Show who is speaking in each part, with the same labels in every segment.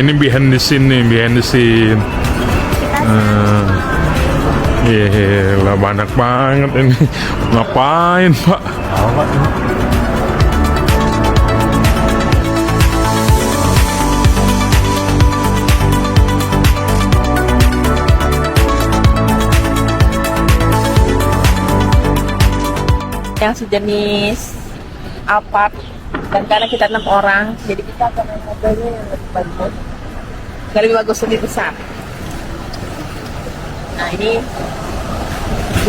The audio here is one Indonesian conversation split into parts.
Speaker 1: ini behind the scene nih, behind the scene. Gila, banyak banget ini. Ngapain, Pak?
Speaker 2: Yang sejenis apart, dan karena kita 6 orang, jadi kita akan naik mobilnya yang lebih bagus, lebih besar. Nah ini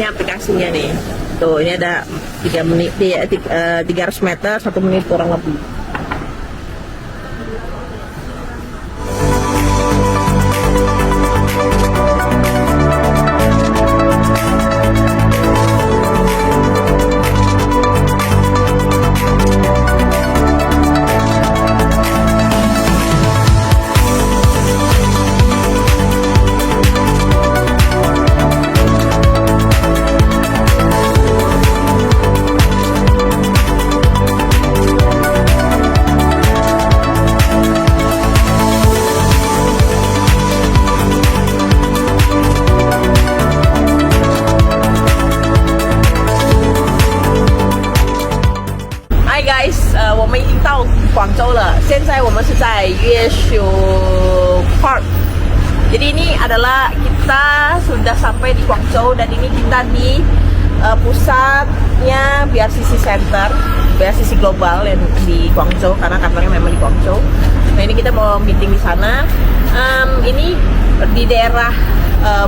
Speaker 2: aplikasinya nih, tuh ini ada 3 menit, 300 meter 1 menit kurang lebih. Guys， 我们已经到广州了。现在我们是在越秀 Park。Jadi ini adalah kita sudah sampai di Guangzhou, dan ini kita di pusatnya BRCC Center, BRCC Global yang di Guangzhou, karena kantornya memang di Guangzhou. Nah ini kita mau meeting di sana. Ini di daerah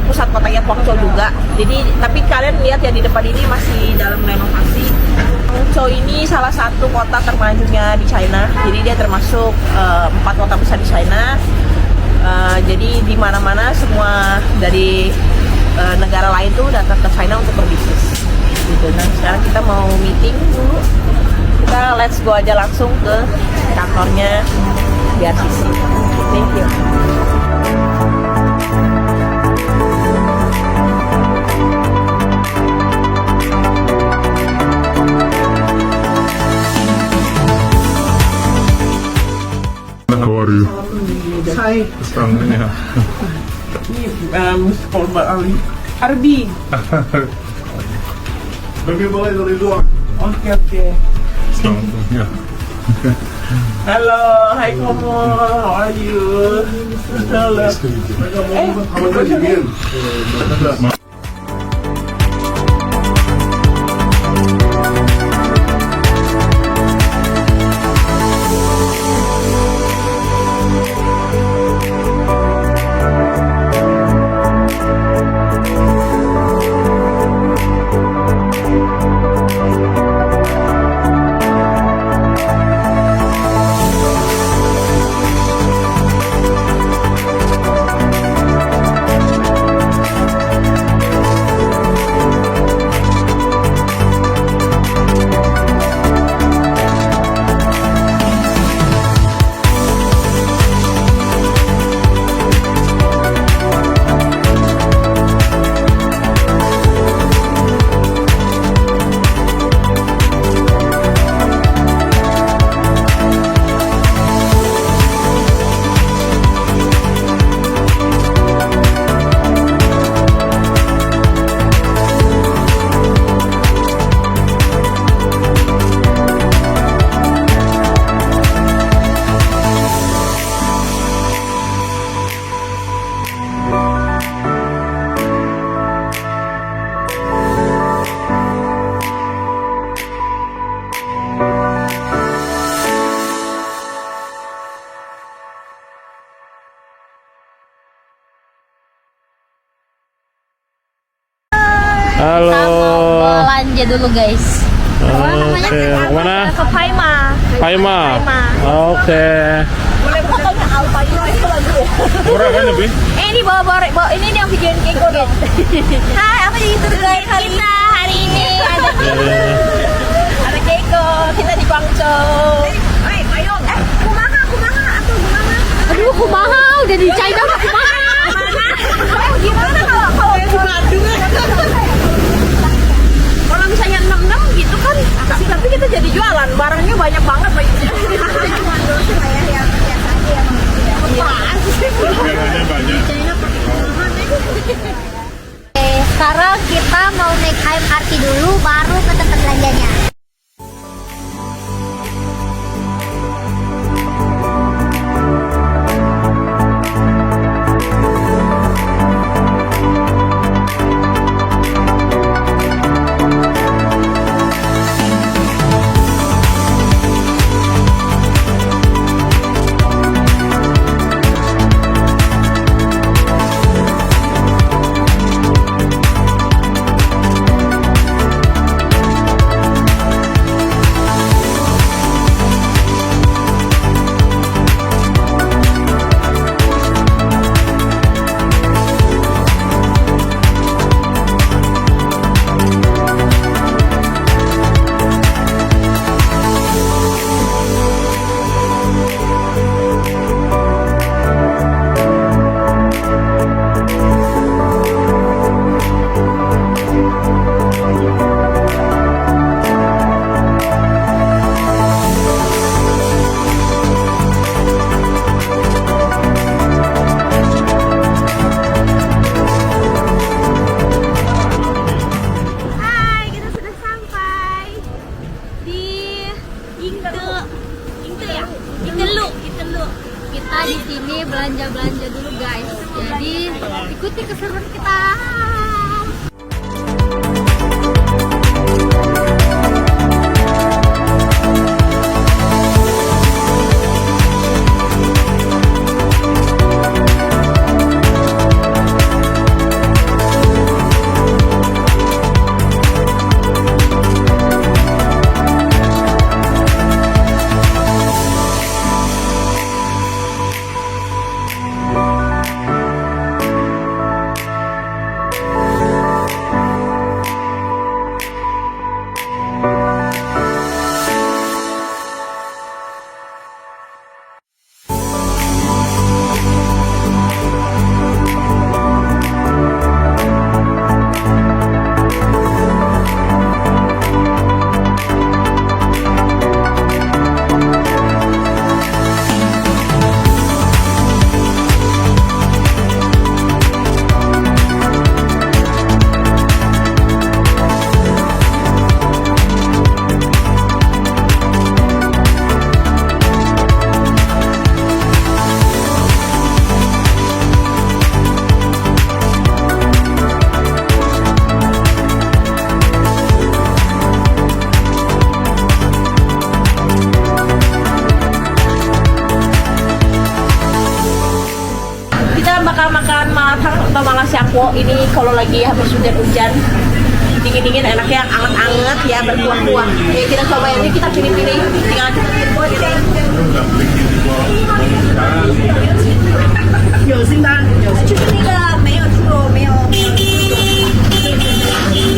Speaker 2: pusat kotanya Guangzhou juga. Jadi tapi kalian lihat ya, di depan ini masih dalam renovasi. Guangzhou ini salah satu kota termajunya di China. Jadi dia termasuk 4 kota besar di China. Jadi di mana-mana semua dari negara lain tuh datang ke China untuk berbisnis. Gitu. Nah sekarang kita mau meeting dulu. Kita let's go aja langsung ke kantornya BRCC. Thank you.
Speaker 1: How are you?
Speaker 3: Hai,
Speaker 1: Ya.
Speaker 3: ini Kolba Ali Arbi.
Speaker 4: Bagi boleh dari luar.
Speaker 3: Oke.
Speaker 1: Ya.
Speaker 3: Halo, hai Komo, how are you? Halo.
Speaker 4: Kamu lagi bien.
Speaker 1: Halo.
Speaker 5: Mau belanja dulu guys.
Speaker 1: Oke, mana?
Speaker 5: Ke Paima.
Speaker 1: Paima. Oke.
Speaker 2: Boleh fotonya Alfa itu lagi ya.
Speaker 1: Murah kan lebih?
Speaker 5: Ini bawa ini yang videoin Keiko dong. Hai, aku jadi tour guide kita hari ini.
Speaker 2: Ada Keiko, kita di Guangzhou. Ayo, kumaha atau gimana?
Speaker 5: Aduh, kumaha udah di China kumaha.
Speaker 2: Gimana kalau di Bandung? Kalau misalnya 66 gitu kan, tapi kita jadi jualan, barangnya banyak banget. Cuma dulu sih lah ya, yang biasa aja yang
Speaker 5: kita di sini belanja-belanja dulu guys. Jadi ikuti keseruan kita.
Speaker 2: Bakal makan malatang atau malasiako ini kalau lagi habis hujan-hujan dingin-dingin enaknya anget-anget ya berkuah-kuah. Ya kita coba ini kita pilih-pilih tinggal kita pilih buat ini.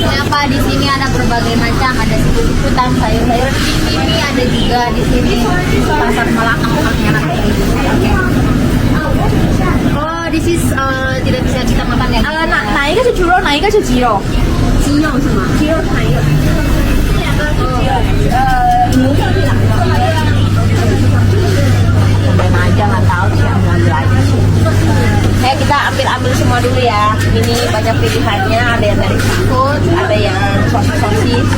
Speaker 5: Kenapa di sini ada berbagai macam, ada seafood-seafoodan, sayur-sayuran. Ini ada juga di sini pasar Malakang enak. Oh, this is tidak bisa kita makan ya.
Speaker 2: Naik ke jiro, naik ke jiro.
Speaker 5: Jiro sama.
Speaker 2: Jiro naik. Mana aja nggak tahu sih yang mau ambil aja sih. Kita ambil semua dulu ya. Ini banyak pilihannya. Ada yang dari seafood, ada yang sosis,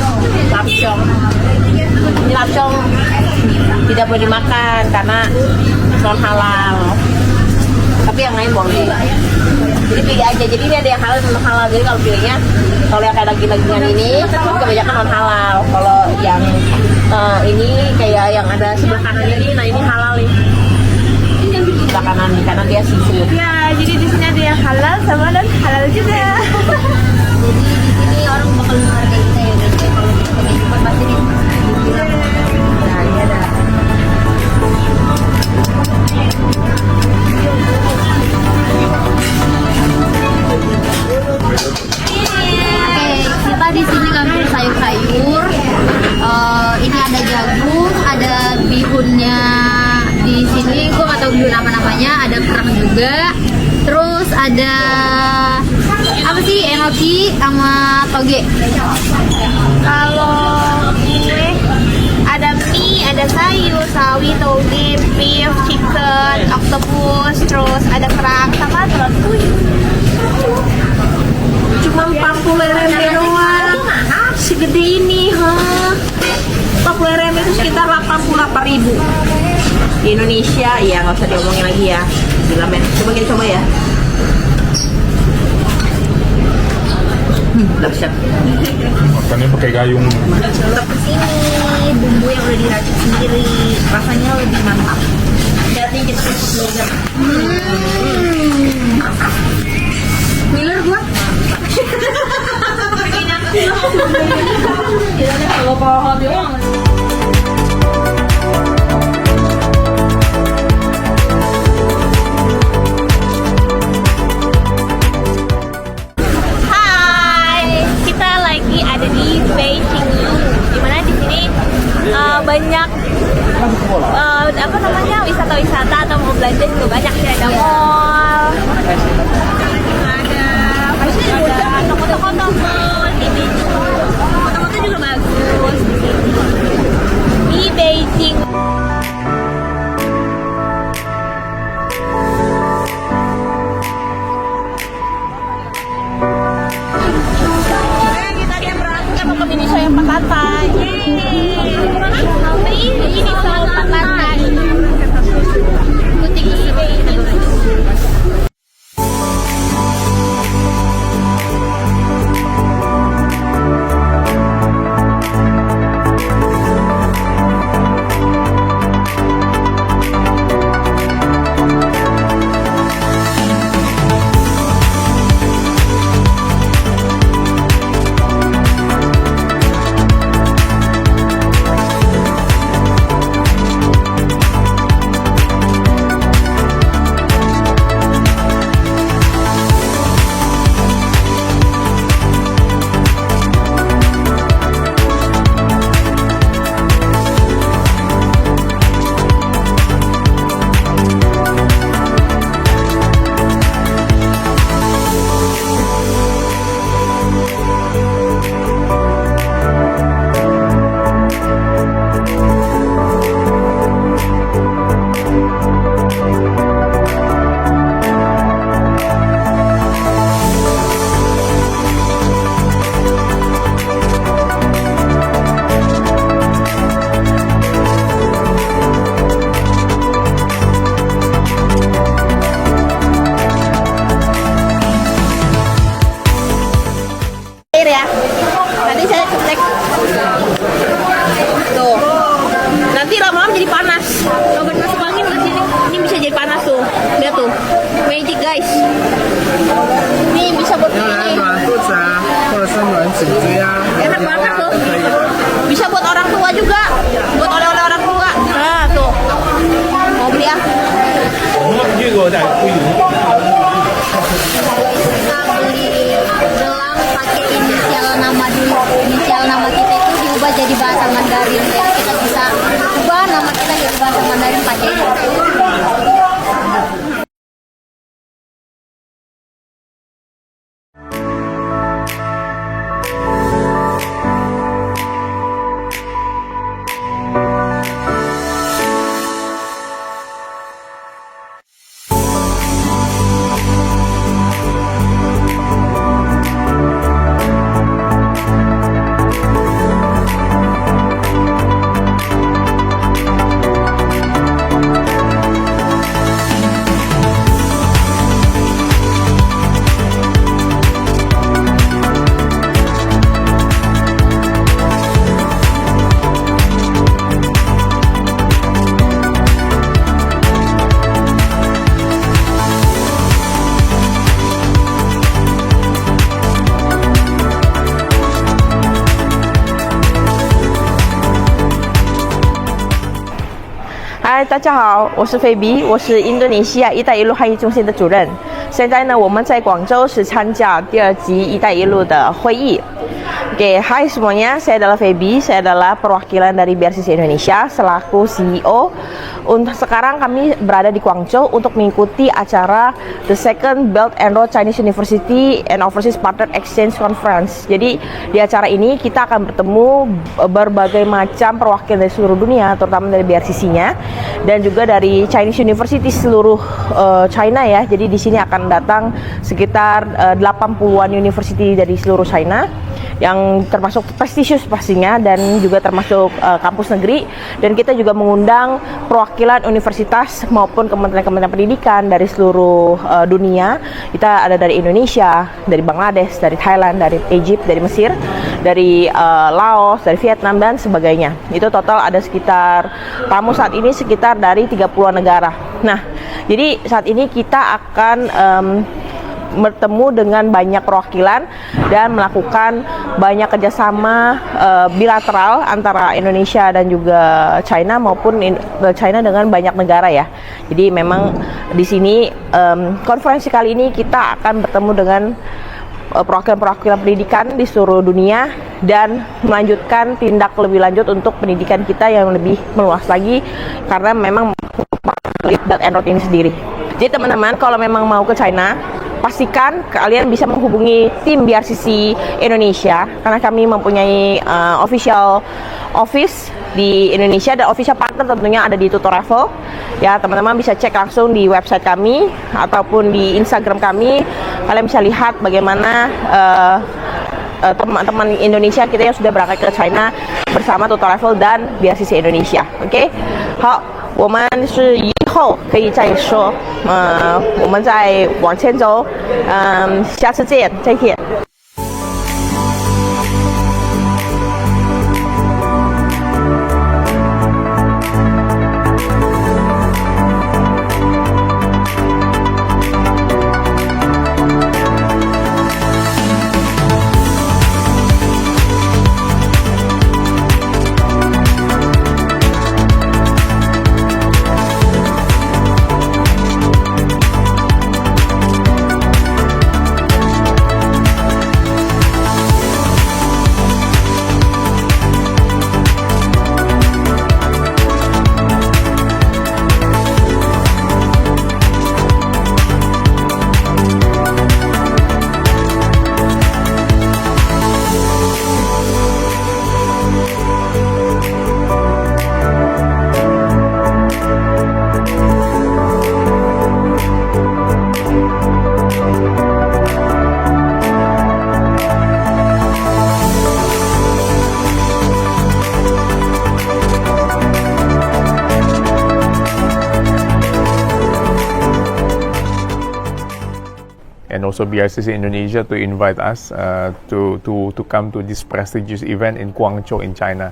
Speaker 2: lapcong. Ini lapcong tidak boleh dimakan karena non halal. Tapi yang lain boleh. Jadi pilih aja. Jadi ini ada yang halal dan non halal. Jadi kalau pilihnya, kalau yang kayak daging-dagingan ini kebanyakan non halal. Kalau yang ini kayak yang ada sebelah kanan ini, nah ini halal nih. Sebelah kanan nih, karena dia seafood.
Speaker 5: Ya, jadi di sini ada yang halal sama non halal juga. Jadi di sini orang bakal menghargai kita ya guys. Kalau kita jumpa pasti dibilang.
Speaker 2: Nah, ini ada.
Speaker 5: Oke, kita di sini ngambil sayur-sayur. Ini ada jagung, ada bihunnya di sini. Gue nggak tahu bihun apa namanya. Ada kerang juga. Terus ada apa sih? Enoki sama toge. Kalau gue ada mie, ada sayur, sawi, toge, beef, chicken, octopus, terus ada kerang sama telur puyuh.
Speaker 2: Cuma 40 RMB doang. Segede ini, 40 RMB itu sekitar 88.000. Di Indonesia, ya nggak usah diomongin lagi ya. Gila men, coba kita coba ya. Dahsyat.
Speaker 1: Makannya pakai gayung.
Speaker 5: Tetap kesini bumbu yang udah diracik sendiri, rasanya lebih mantap.
Speaker 2: Berarti kita slogan.
Speaker 5: Ngiler gua.
Speaker 2: Kalau pohon doang.
Speaker 5: Banyak apa namanya wisata-wisata atau mau belanja juga banyak sih, ada mall, ada toko-toko ini toko-toko juga bagus di Beijing.
Speaker 2: Kita dia berangkat mau ke mini show yang Pakatan.
Speaker 5: Ini soal pantai. Ikuti Mandarin, jadi kita bisa ubah nama kita jadi bahasa Mandarin pakai itu.
Speaker 2: 嗨，大家好，我是菲比，我是印度尼西亚“一带一路”汉译中心的主任。现在呢，我们在广州是参加第2级“一带一路”的会议。Oke, hai semuanya, saya adalah Feby, saya adalah perwakilan dari BRCC Indonesia selaku CEO. Untuk sekarang kami berada di Guangzhou untuk mengikuti acara The Second Belt and Road Chinese University and Overseas Partner Exchange Conference. Jadi di acara ini kita akan bertemu berbagai macam perwakilan dari seluruh dunia, terutama dari BRCC-nya dan juga dari Chinese University seluruh China ya. Jadi di sini akan datang sekitar 80-an university dari seluruh China, yang termasuk prestisius pastinya dan juga termasuk kampus negeri, dan kita juga mengundang perwakilan universitas maupun kementerian-kementerian pendidikan dari seluruh dunia. Kita ada dari Indonesia, dari Bangladesh, dari Thailand, dari Egypt, dari Mesir, dari Laos, dari Vietnam dan sebagainya. Itu total ada sekitar tamu saat ini sekitar dari 30-an negara. Nah, jadi saat ini kita akan bertemu dengan banyak perwakilan dan melakukan banyak kerjasama bilateral antara Indonesia dan juga China maupun China dengan banyak negara ya. Jadi memang di sini konferensi kali ini kita akan bertemu dengan perwakilan-perwakilan pendidikan di seluruh dunia dan melanjutkan tindak lebih lanjut untuk pendidikan kita yang lebih meluas lagi, karena memang Belt and Road ini sendiri. Jadi teman-teman, kalau memang mau ke China, pastikan kalian bisa menghubungi tim BRCC Indonesia, karena kami mempunyai official office di Indonesia dan official partner tentunya ada di Tutor Travel. Ya, teman-teman bisa cek langsung di website kami ataupun di Instagram kami. Kalian bisa lihat bagaimana teman-teman Indonesia kita yang sudah berangkat ke China bersama Tutor Travel dan BRCC Indonesia. Oke, 好，我们是以后可以再说，我们再往前走，下次见，再见。
Speaker 1: And also BRCC Indonesia to invite us to come to this prestigious event in Guangzhou in China.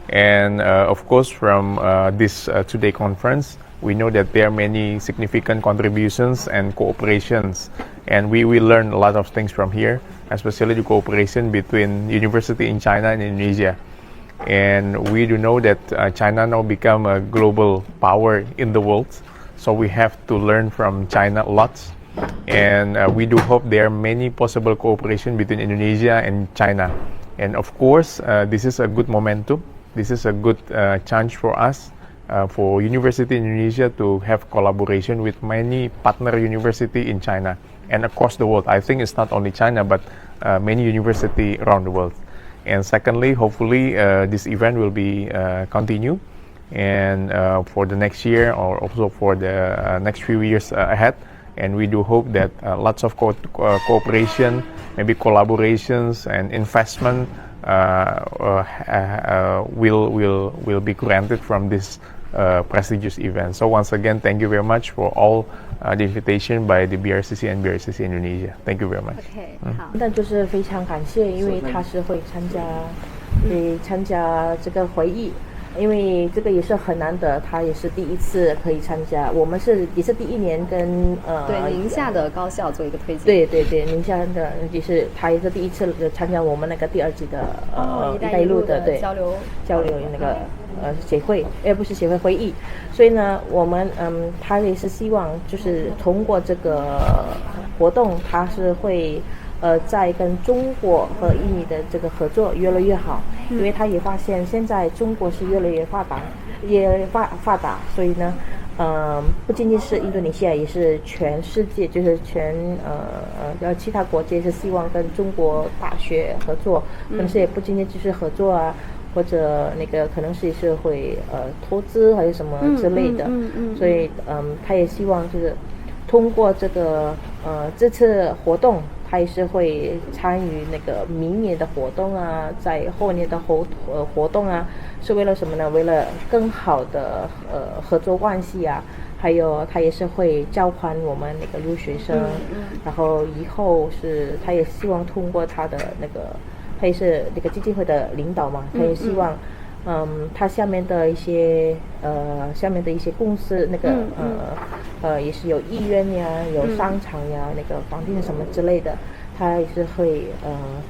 Speaker 1: And of course from this two-day conference, we know that there are many significant contributions and cooperations, and we will learn a lot of things from here, especially the cooperation between university in China and Indonesia. And we do know that China now become a global power in the world, so we have to learn from China a lot. And we do hope there are many possible cooperation between Indonesia and China. And of course, this is a good momentum this is a good chance for us, for University Indonesia to have collaboration with many partner university in China and across the world. I think it's not only China, but many university around the world. And secondly, hopefully this event will be continue, and for the next year or also for the next few years ahead. And we do hope that lots of cooperation, maybe collaborations and investment will be granted from this prestigious event. So once again, thank you very much for all the invitation by the BRCC and BRCC Indonesia. Thank you very much.
Speaker 5: OK，好。
Speaker 2: 但就是非常感谢，因为他是会参加这个会议，因为这个也是很难得，他也是第一次可以参加。我们也是第一年跟
Speaker 6: 对宁夏的高校做一个推荐。
Speaker 2: 对，宁夏的他也是第一次参加我们那个第2季的“一带一路”的交流那个协会，不是协会会议。所以呢，我们他也是希望就是通过这个活动，他是会在跟中国和印尼的这个合作越来越好，因为他也发现现在中国是越来越发达，所以呢，不仅仅是印度尼西亚，也是全世界，就是其他国家是希望跟中国大学合作，但是也不仅仅只是合作啊，或者那个可能是会投资还有什么之类的，所以他也希望就是通过这个这次活动。他也是会参与那个明年的活动啊，在后年的活动啊，是为了什么呢？为了更好的合作关系啊，还有他也是会交换我们那个留学生，然后以后他也希望通过他的那个，他也是那个基金会的领导嘛，他也希望。他下面的一些公司那个也是有医院呀，有商场呀，那个房地产什么之类的，他也是会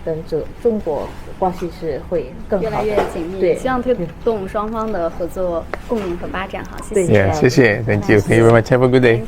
Speaker 2: 跟中国关系是会更好的，
Speaker 6: 越来越紧密。
Speaker 2: 对，
Speaker 6: 希望推动双方的合作共赢和发展。好，谢
Speaker 2: 谢。
Speaker 1: 谢谢 ，Thank you very much. Have a good day.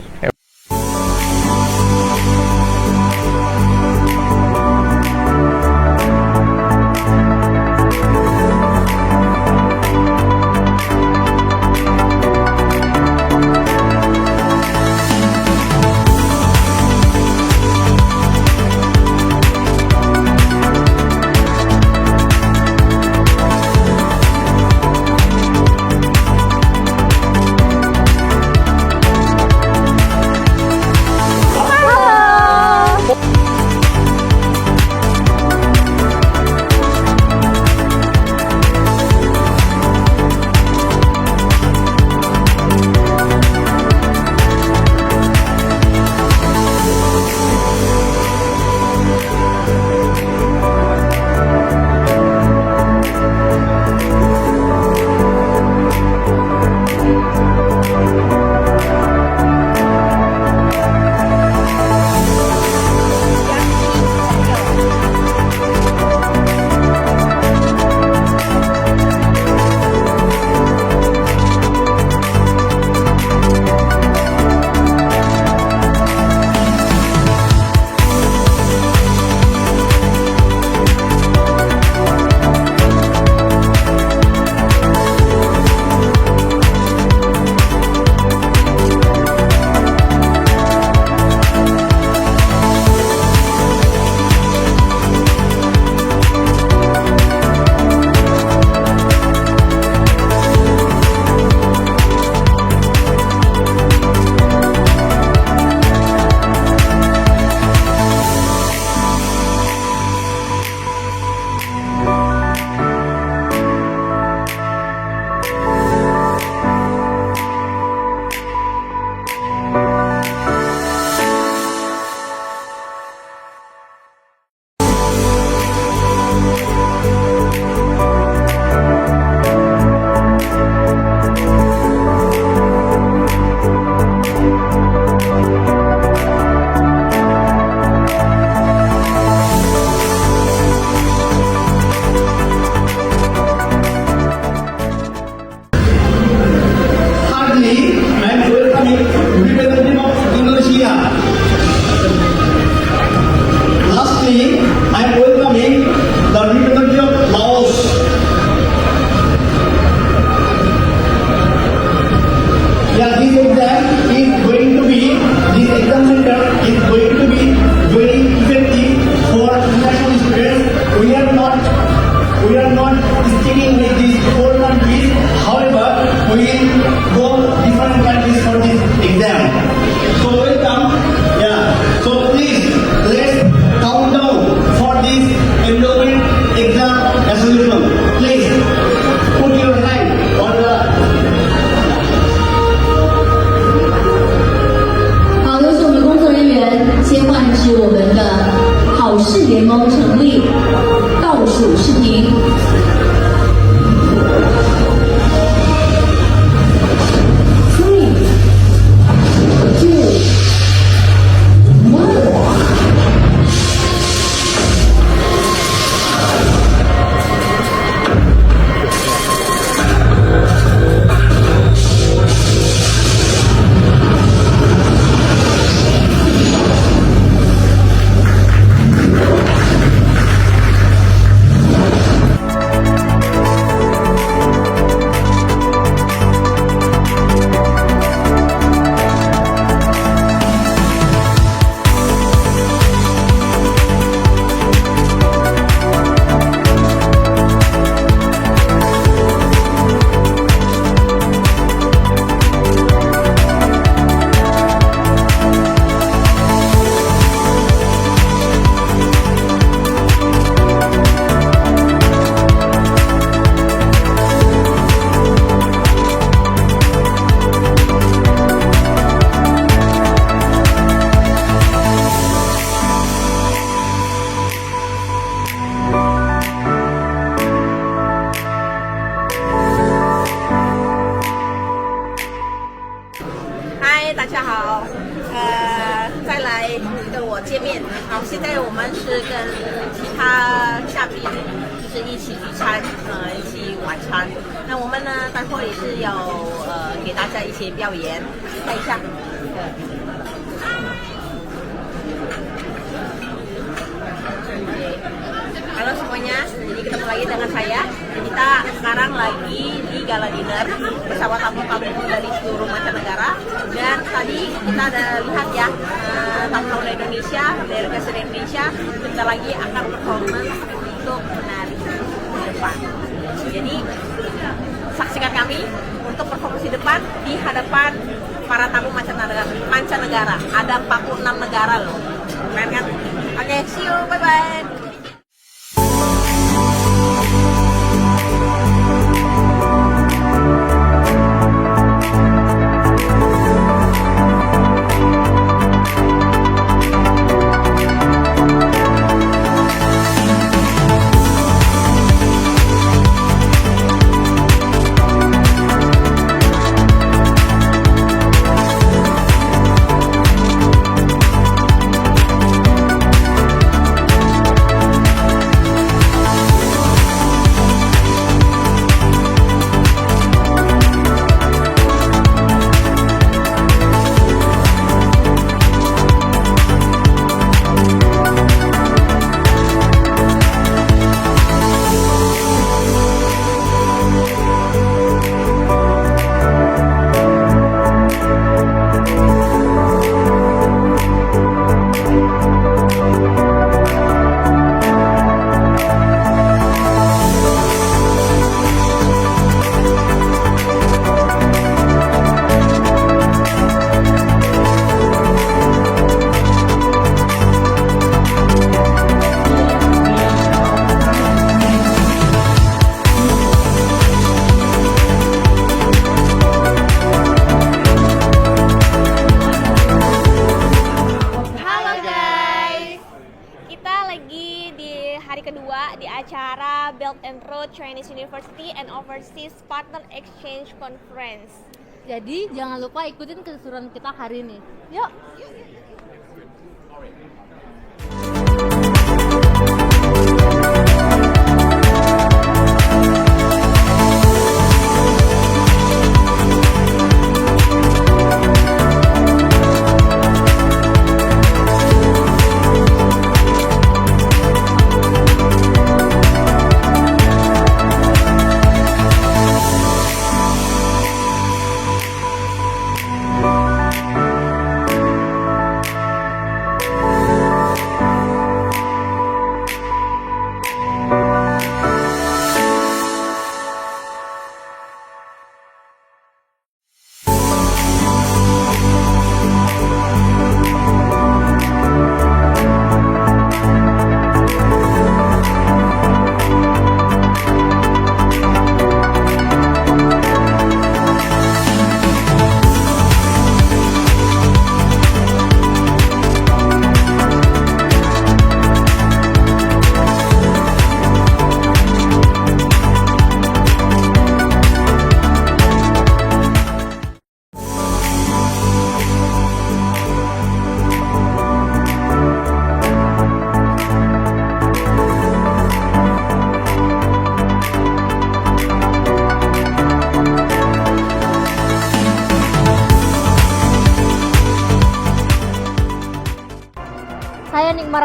Speaker 7: taking both different countries for this exam. So welcome. Yeah. So please let's count down for this endowment exam as usual. Please put your hand on the
Speaker 5: 好，有请我们工作人员切换至我们的考试联盟成立倒数视频。
Speaker 2: 嗨，大家好，再来跟我见面。好，现在我们是跟其他嘉宾就是一起聚餐，一起晚餐。那我们呢，待会也是要给大家一些表演，看一下。Halo semuanya, jadi ketemu lagi dengan saya. Kita sekarang lagi di gala dinner bersama tamu-tamu dari seluruh mancanegara. Dan tadi kita ada lihat ya, tamu-tamu dari Indonesia, dari Presiden Indonesia, kita lagi akan performance untuk menari di depan. Jadi saksikan kami untuk performance di depan di hadapan para tamu mancanegara. Ada 46 negara loh, keren kan? Oke, see you, bye-bye.
Speaker 6: di acara Belt and Road Chinese University and Overseas Partner Exchange Conference.
Speaker 5: Jadi jangan lupa ikutin keseruan kita hari ini. Yuk.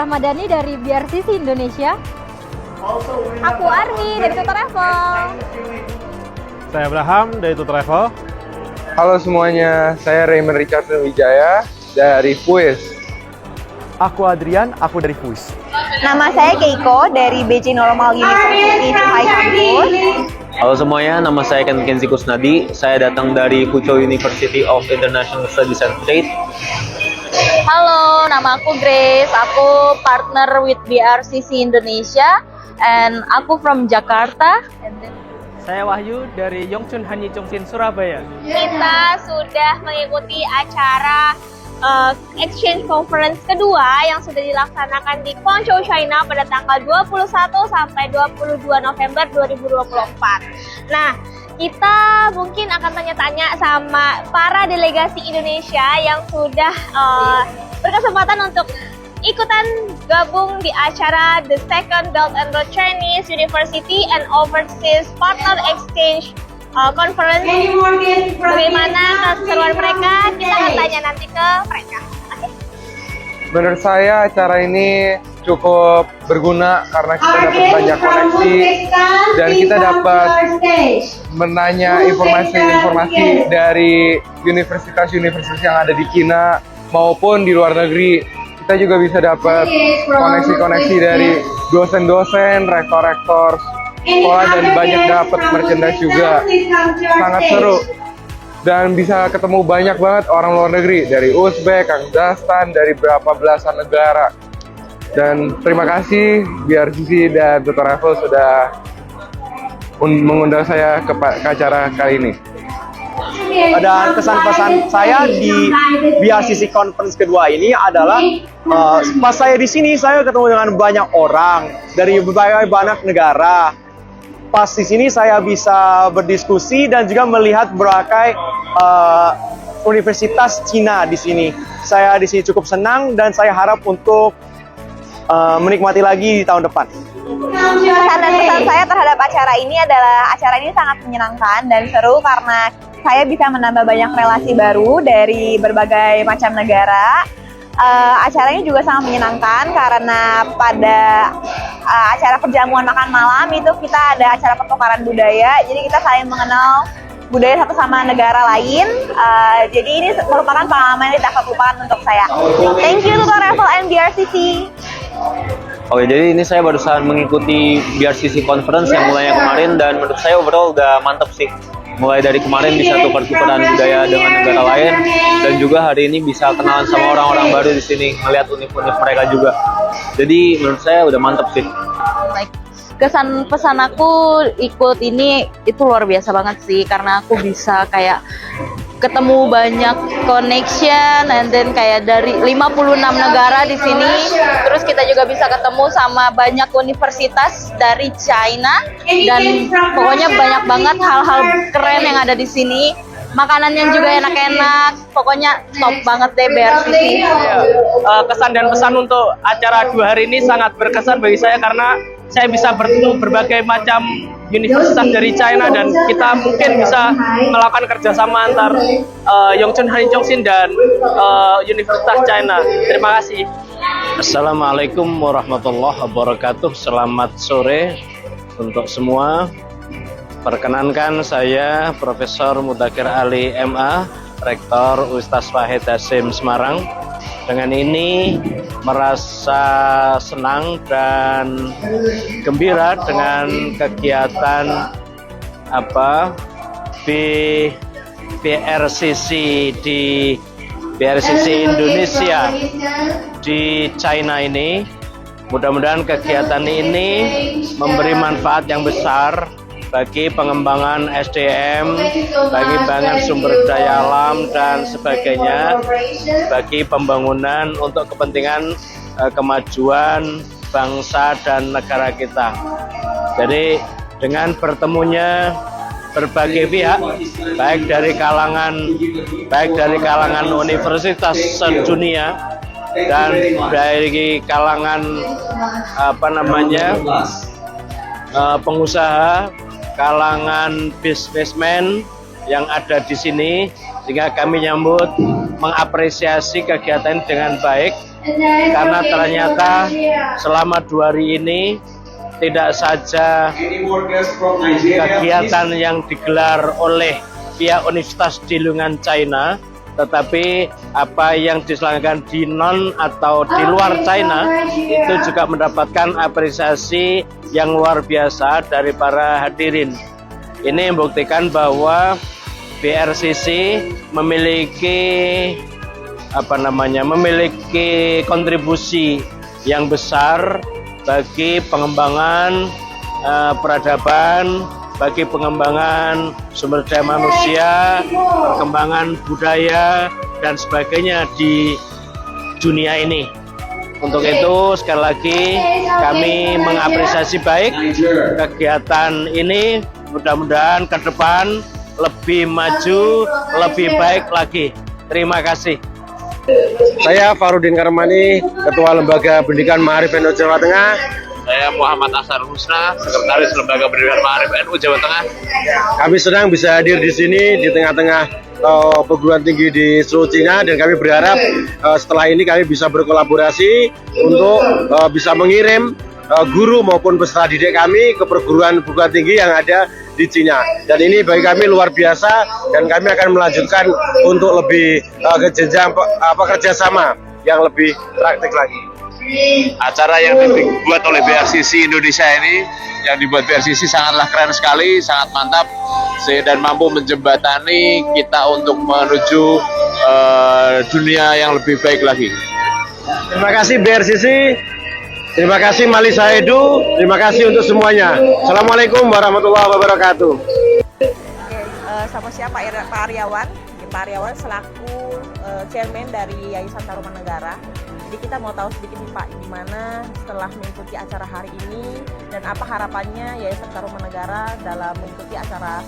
Speaker 5: Rahmadani dari BRCC Indonesia.
Speaker 6: Aku Armi dari Tutor Travel.
Speaker 8: Saya Abraham dari Tutor Travel.
Speaker 9: Halo semuanya, saya Raymond Richardson Wijaya dari FUIS.
Speaker 8: Aku Adrian, aku dari FUIS.
Speaker 10: Nama saya Keiko dari BJ Normal University High Campus.
Speaker 11: Halo semuanya, nama saya Kenzi Kusnadi. Saya datang dari Fuzhou University of International Studies and Trade.
Speaker 10: Halo, nama aku Grace. Aku partner with BRCC Indonesia and aku from Jakarta.
Speaker 8: Saya Wahyu dari Yongchun Hanyi Chongqing Surabaya.
Speaker 6: Kita sudah mengikuti acara Exchange Conference kedua yang sudah dilaksanakan di Guangzhou, China pada tanggal 21 sampai 22 November 2024. Nah, kita mungkin akan tanya-tanya sama para delegasi Indonesia yang sudah berkesempatan untuk ikutan gabung di acara The Second Belt and Road Chinese University and Overseas Partner Exchange Conference. Bagaimana keseruan mereka? Kita akan tanya nanti ke mereka.
Speaker 9: Menurut saya acara ini cukup berguna karena kita dapat banyak koneksi dan kita dapat menanya informasi-informasi dari universitas-universitas yang ada di China maupun di luar negeri. Kita juga bisa dapat koneksi-koneksi dari dosen-dosen, rektor-rektor sekolah dan banyak dapat merchandise juga. Sangat seru dan bisa ketemu banyak banget orang luar negeri dari Uzbek, Kazakhstan, dari berapa belasan negara. Dan terima kasih BRCC dan Tutor Travel sudah mengundang saya ke acara kali ini.
Speaker 8: Dan kesan-pesan saya di BRCC Conference kedua ini adalah pas saya di sini saya ketemu dengan banyak orang dari berbagai banyak negara. Pas di sini saya bisa berdiskusi dan juga melihat berbagai universitas Cina di sini. Saya di sini cukup senang dan saya harap untuk menikmati lagi di tahun depan.
Speaker 10: Kesan dan pesan saya terhadap acara ini adalah acara ini sangat menyenangkan dan seru karena saya bisa menambah banyak relasi baru dari berbagai macam negara. Acara ini juga sangat menyenangkan karena pada acara perjamuan makan malam itu kita ada acara pertukaran budaya, jadi kita saling mengenal budaya satu sama negara lain. Jadi ini merupakan pengalaman yang tidak terlupakan untuk saya. Thank you Tutor Travel and BRCC.
Speaker 11: Oke, jadi ini saya barusan mengikuti BRCC Conference yang mulainya kemarin dan menurut saya overall udah mantep sih. Mulai dari kemarin bisa tukar-tukaran budaya dengan negara lain dan juga hari ini bisa kenalan sama orang-orang baru di sini, melihat univ-univ mereka juga. Jadi menurut saya udah mantep sih.
Speaker 10: Kesan pesan aku ikut ini itu luar biasa banget sih karena aku bisa kayak ketemu banyak connection and then kayak dari 56 negara di sini. Terus kita juga bisa ketemu sama banyak universitas dari China dan pokoknya banyak banget hal-hal keren yang ada di sini. Makanannya juga enak-enak, pokoknya top banget deh BRCC.
Speaker 8: Kesan dan pesan untuk acara 2 hari ini sangat berkesan bagi saya karena saya bisa bertemu berbagai macam universitas dari China dan kita mungkin bisa melakukan kerjasama antar Yongchun Hanyi Chongqing dan Universitas China. Terima kasih.
Speaker 11: Assalamualaikum warahmatullahi wabarakatuh. Selamat sore untuk semua. Perkenankan saya Profesor Mudakir Ali MA, Rektor Universitas Wahid Hasim Semarang. Dengan ini merasa senang dan gembira dengan kegiatan BRCC di BRCC Indonesia di China ini. Mudah-mudahan kegiatan ini memberi manfaat yang besar bagi pengembangan SDM, bagi pengembangan sumber daya alam dan sebagainya, bagi pembangunan untuk kepentingan kemajuan bangsa dan negara kita. Jadi dengan bertemunya berbagai pihak, baik dari kalangan universitas sedunia dan dari kalangan pengusaha, kalangan bisnismen yang ada di sini, sehingga kami mengapresiasi kegiatan dengan baik
Speaker 8: karena ternyata selama 2 hari ini tidak saja kegiatan yang digelar oleh pihak Universitas di Lungan China, tetapi apa yang diselenggarakan di non atau di luar China itu juga mendapatkan apresiasi yang luar biasa dari para hadirin. Ini membuktikan bahwa BRCC memiliki memiliki kontribusi yang besar bagi pengembangan peradaban, bagi pengembangan sumber daya manusia, perkembangan budaya dan sebagainya di dunia ini. Untuk itu sekali lagi kami mengapresiasi baik kegiatan ini. Mudah-mudahan ke depan lebih maju, lebih baik lagi. Terima kasih.
Speaker 12: Saya Farudin Karmani, Ketua Lembaga Pendidikan Ma'arif NU Jawa Tengah.
Speaker 11: Saya Muhammad Asar Husna, Sekretaris Lembaga Pendidikan Ma'arif NU Jawa Tengah.
Speaker 12: Kami senang bisa hadir di sini di tengah-tengah perguruan tinggi di seluruh Cina, dan kami berharap setelah ini kami bisa berkolaborasi untuk bisa mengirim guru maupun peserta didik kami ke perguruan tinggi yang ada di Cina. Dan ini bagi kami luar biasa, dan kami akan melanjutkan untuk lebih ke jenjang kerjasama yang lebih praktik lagi.
Speaker 11: Acara yang dibuat oleh BRCC Indonesia ini, yang dibuat BRCC sangatlah keren sekali, sangat mantap, dan mampu menjembatani kita untuk menuju dunia yang lebih baik lagi.
Speaker 12: Terima kasih BRCC. Terima kasih Malisa Edu, terima kasih untuk semuanya. Assalamualaikum warahmatullahi wabarakatuh.
Speaker 2: Sama siapa Pak Aryawan? Pak Aryawan selaku chairman dari Yayasan Tarumanegara. Jadi kita mau tahu sedikit nih Pak, gimana setelah mengikuti acara hari ini dan apa harapannya Yayasan Tarumanegara dalam mengikuti acara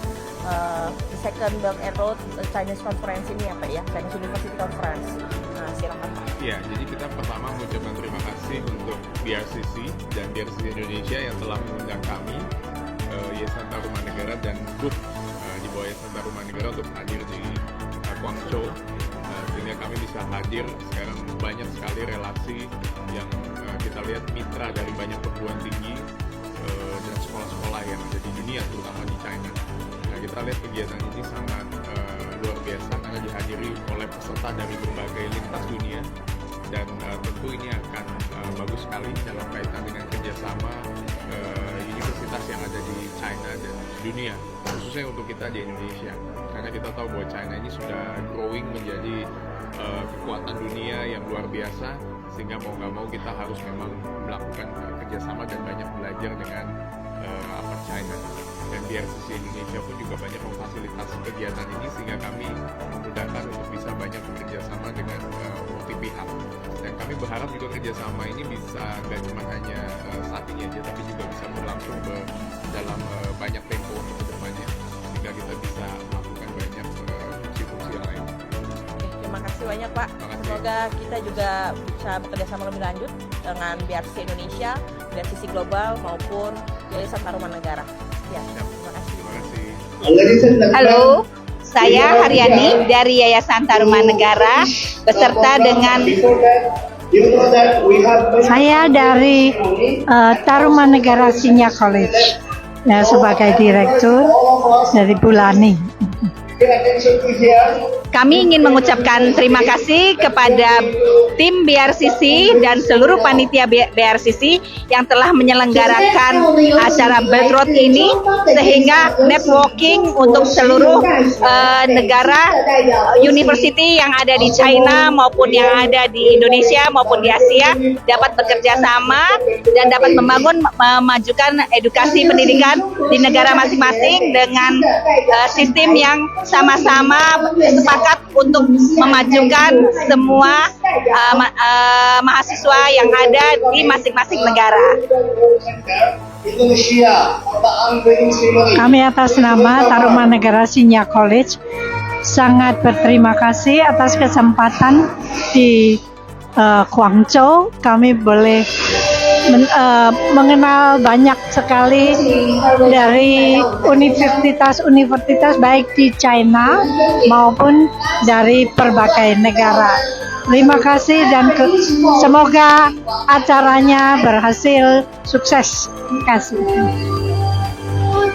Speaker 2: Second Belt and Road Chinese Conference ini ya Pak ya, Chinese University Conference. Nah silakan Pak.
Speaker 1: Ya, jadi kita pertama mengucapkan terima kasih untuk BRCC dan BRCC Indonesia yang telah mengundang kami, Yayasan Tarumanegara dan grup di bawah Yayasan Tarumanegara untuk hadir di Guangzhou, sehingga kami bisa hadir. Sekarang banyak sekali relasi yang kita lihat mitra dari banyak perguruan tinggi dan sekolah-sekolah yang ada di dunia, terutama di China. Nah, kita lihat kegiatan ini sangat luar biasa karena dihadiri oleh peserta dari berbagai lintas dunia, dan tentu ini akan bagus sekali dalam kaitan dengan kerjasama universitas yang ada di China dan dunia, khususnya untuk kita di Indonesia, karena kita tahu bahwa China ini sudah growing menjadi kekuatan dunia yang luar biasa, sehingga mau nggak mau kita harus memang melakukan kerjasama dan banyak belajar dengan China. Dan BRCC Indonesia pun juga banyak memfasilitasi kegiatan ini, sehingga kami memudahkan untuk bisa banyak bekerjasama dengan multi pihak. Dan kami berharap juga kerjasama ini bisa nggak cuma hanya saat ini aja, tapi juga bisa berlangsung dalam banyak tempo untuk kedepannya, sehingga kita bisa melakukan banyak fungsi-fungsi yang lain.
Speaker 2: Terima kasih banyak Pak. Semoga kita juga bisa bekerjasama lebih lanjut dengan BRCC Indonesia, BRCC Global maupun Yayasan Tarumanegara. Ya, terima kasih.
Speaker 13: Halo, saya Haryani dari Yayasan Tarumanegara beserta dengan
Speaker 14: saya dari Tarumanegara Senior College sebagai direktur dari Bulani.
Speaker 13: Kami ingin mengucapkan terima kasih kepada tim BRCC dan seluruh panitia BRCC yang telah menyelenggarakan acara Belt Road ini, sehingga networking untuk seluruh negara university yang ada di China maupun yang ada di Indonesia maupun di Asia dapat bekerja sama dan dapat memajukan edukasi pendidikan di negara masing-masing dengan sistem yang sama-sama sepakat untuk memajukan semua mahasiswa yang ada di masing-masing negara.
Speaker 14: Kami atas nama Tarumanegara Senior College sangat berterima kasih atas kesempatan di Guangzhou. Kami boleh mengenal banyak sekali dari universitas-universitas baik di China maupun dari berbagai negara. Terima kasih dan semoga acaranya berhasil, sukses. Terima kasih.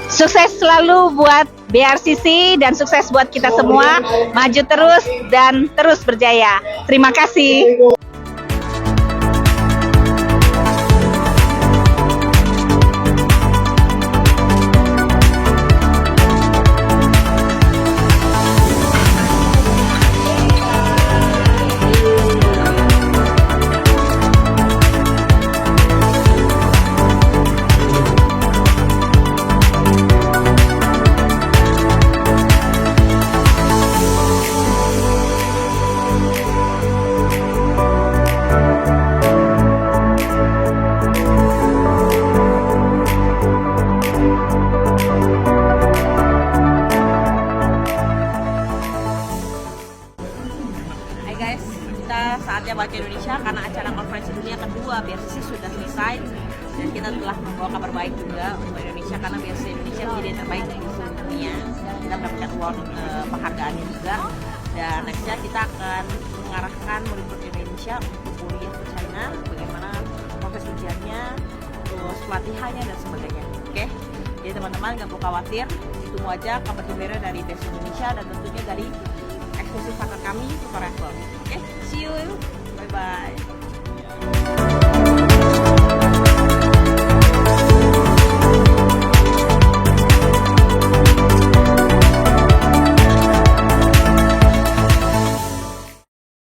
Speaker 13: Sukses selalu buat BRCC dan sukses buat kita semua. Maju terus dan terus berjaya. Terima kasih.
Speaker 2: Saatnya Baca Indonesia karena acara konferensi dunia kedua BRCC sudah selesai dan kita telah membawa kabar baik juga untuk Indonesia karena BRCC Indonesia menjadi yang terbaik di seluruh dunia. Kita mendapatkan award penghargaannya juga dan nextnya kita akan mengarahkan murid-murid Indonesia untuk kuliah ke China, bagaimana proses ujiannya, terus pelatihannya dan sebagainya. Oke, jadi teman-teman nggak perlu khawatir, tunggu aja kabar gembira dari BRCC Indonesia dan tentunya dari eksklusif partner kami, Tutor Travel. Oke, see you, bye bye.